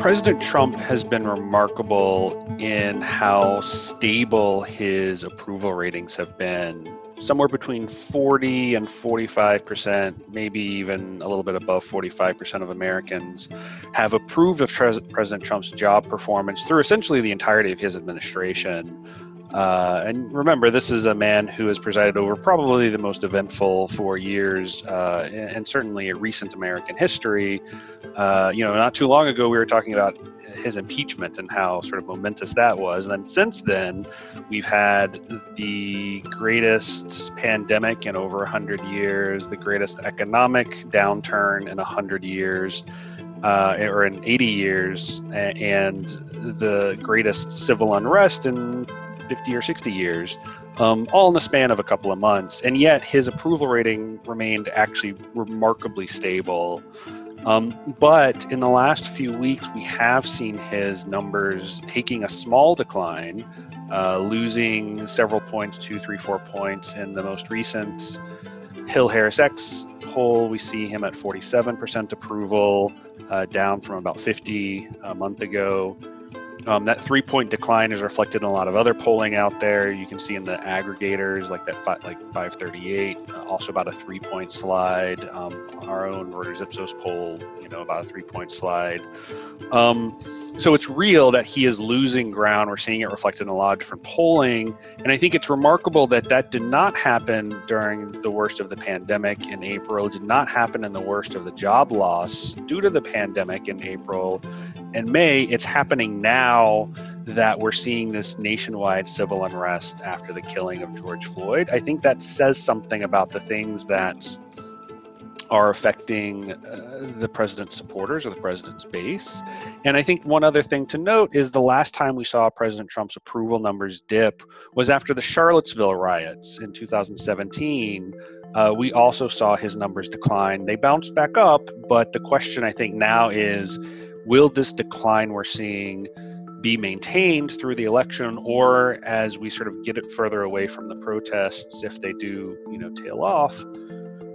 President Trump has been remarkable in how stable his approval ratings have been. Somewhere between 40 and 45%, maybe even a little bit above 45% of Americans have approved of President Trump's job performance through essentially the entirety of his administration. And remember, this is a man who has presided over probably the most eventful 4 years, and certainly in recent American history. Not too long ago, we were talking about his impeachment and how sort of momentous that was. And then since then, we've had the greatest pandemic in over 100 years, the greatest economic downturn in 100 years, or in 80 years, and the greatest civil unrest in 50 or 60 years, all in the span of a couple of months. And yet his approval rating remained actually remarkably stable. But in the last few weeks, we have seen his numbers taking a small decline, losing several points, 2, 3, 4 points. In the most recent Hill-HarrisX poll, we see him at 47% approval, down from about 50 a month ago. That 3-point decline is reflected in a lot of other polling out there. You can see in the aggregators like that, like 538, also about a 3-point slide. Our own Reuters Ipsos poll, about a 3-point slide. So it's real that he is losing ground. We're seeing it reflected in a lot of different polling. And I think it's remarkable that that did not happen during the worst of the pandemic in April. It did not happen in the worst of the job loss due to the pandemic in April and May. It's happening now that we're seeing this nationwide civil unrest after the killing of George Floyd. I think that says something about the things that are affecting the president's supporters or the president's base. And I think one other thing to note is the last time we saw President Trump's approval numbers dip was after the Charlottesville riots in 2017. We also saw his numbers decline. They bounced back up, but the question I think now is, will this decline we're seeing be maintained through the election, or as we sort of get it further away from the protests, if they do, tail off,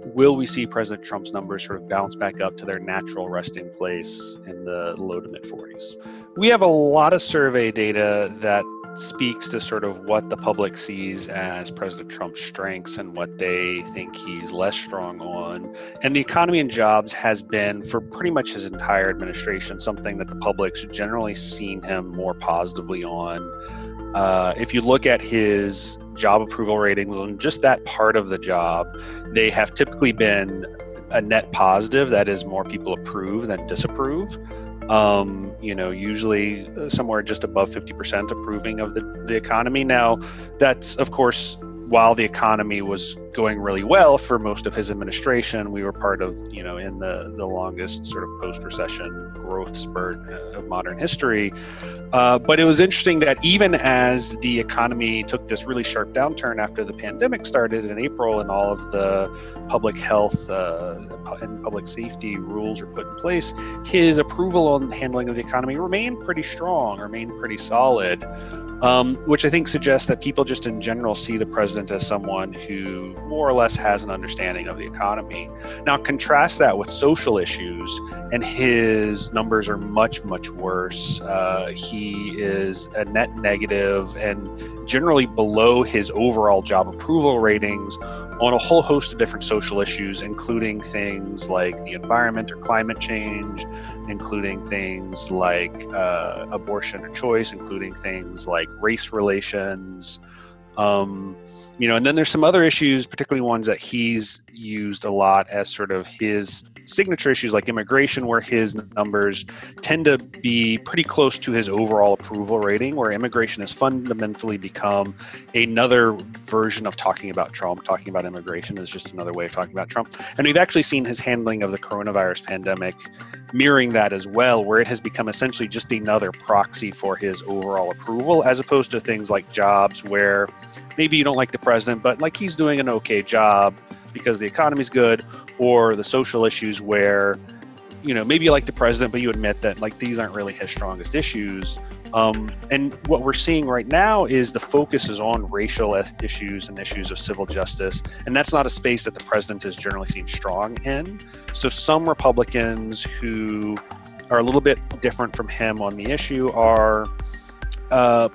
will we see President Trump's numbers sort of bounce back up to their natural resting place in the low to mid 40s? We have a lot of survey data that speaks to sort of what the public sees as President Trump's strengths and what they think he's less strong on. And the economy and jobs has been, for pretty much his entire administration, something that the public's generally seen him more positively on. If you look at his job approval ratings on just that part of the job, they have typically been a net positive. That is, more people approve than disapprove. Usually somewhere just above 50% approving of the economy. Now, that's, of course, while the economy was going really well for most of his administration. We were part of, in the longest sort of post-recession growth spurt of modern history. But it was interesting that even as the economy took this really sharp downturn after the pandemic started in April and all of the public health and public safety rules were put in place, his approval on handling of the economy remained pretty strong, remained pretty solid, which I think suggests that people just in general see the president as someone who more or less has an understanding of the economy. Now, contrast that with social issues, and his numbers are much, much worse. He is a net negative and generally below his overall job approval ratings on a whole host of different social issues, including things like the environment or climate change, including things like abortion or choice, including things like race relations. And then there's some other issues, particularly ones that he's used a lot as sort of his signature issues, like immigration, where his numbers tend to be pretty close to his overall approval rating, where immigration has fundamentally become another version of talking about Trump. Talking about immigration is just another way of talking about Trump. And we've actually seen his handling of the coronavirus pandemic mirroring that as well, where it has become essentially just another proxy for his overall approval, as opposed to things like jobs, where maybe you don't like the president, but like he's doing an okay job because the economy's good, or the social issues where, maybe you like the president, but you admit that like these aren't really his strongest issues. And what we're seeing right now is the focus is on racial issues and issues of civil justice. And that's not a space that the president is generally seen strong in. So some Republicans who are a little bit different from him on the issue are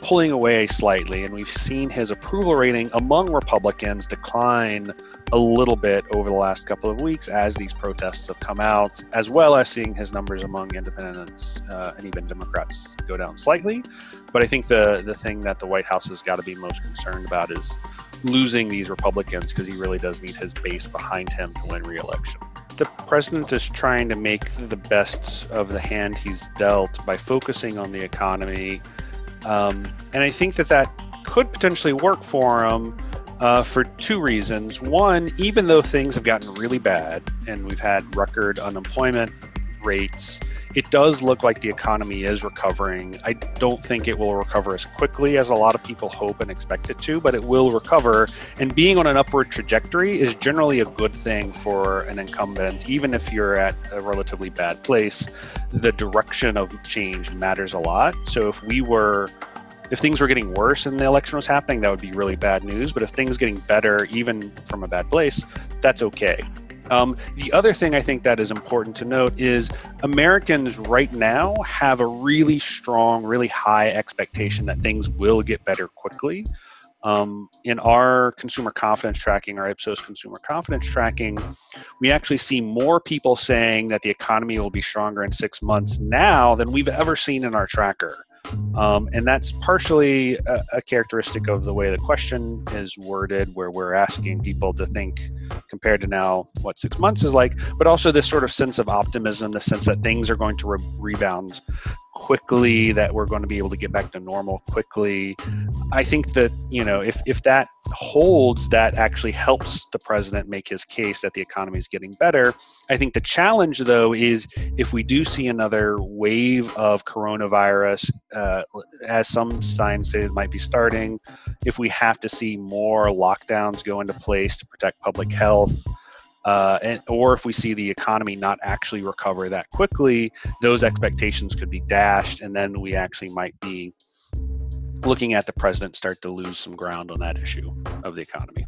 pulling away slightly, and we've seen his approval rating among Republicans decline a little bit over the last couple of weeks as these protests have come out, as well as seeing his numbers among independents and even Democrats go down slightly. But I think the thing that the White House has got to be most concerned about is losing these Republicans, because he really does need his base behind him to win re-election. The president is trying to make the best of the hand he's dealt by focusing on the economy. And I think that could potentially work for him for two reasons. One, even though things have gotten really bad and we've had record unemployment rates, it does look like the economy is recovering. I don't think it will recover as quickly as a lot of people hope and expect it to, but it will recover. And being on an upward trajectory is generally a good thing for an incumbent. Even if you're at a relatively bad place, the direction of change matters a lot. So if things were getting worse and the election was happening, that would be really bad news. But if things getting better, even from a bad place, that's okay. The other thing I think that is important to note is Americans right now have a really strong, really high expectation that things will get better quickly. In our consumer confidence tracking, our Ipsos consumer confidence tracking, we actually see more people saying that the economy will be stronger in 6 months now than we've ever seen in our tracker. And that's partially a characteristic of the way the question is worded, where we're asking people to think compared to now what 6 months is like, but also this sort of sense of optimism, the sense that things are going to rebound quickly, that we're going to be able to get back to normal quickly. I think that, if that holds, that actually helps the president make his case that the economy is getting better. I think the challenge, though, is if we do see another wave of coronavirus, as some signs say it might be starting, if we have to see more lockdowns go into place to protect public health, or if we see the economy not actually recover that quickly, those expectations could be dashed, and then we actually might be looking at the president start to lose some ground on that issue of the economy.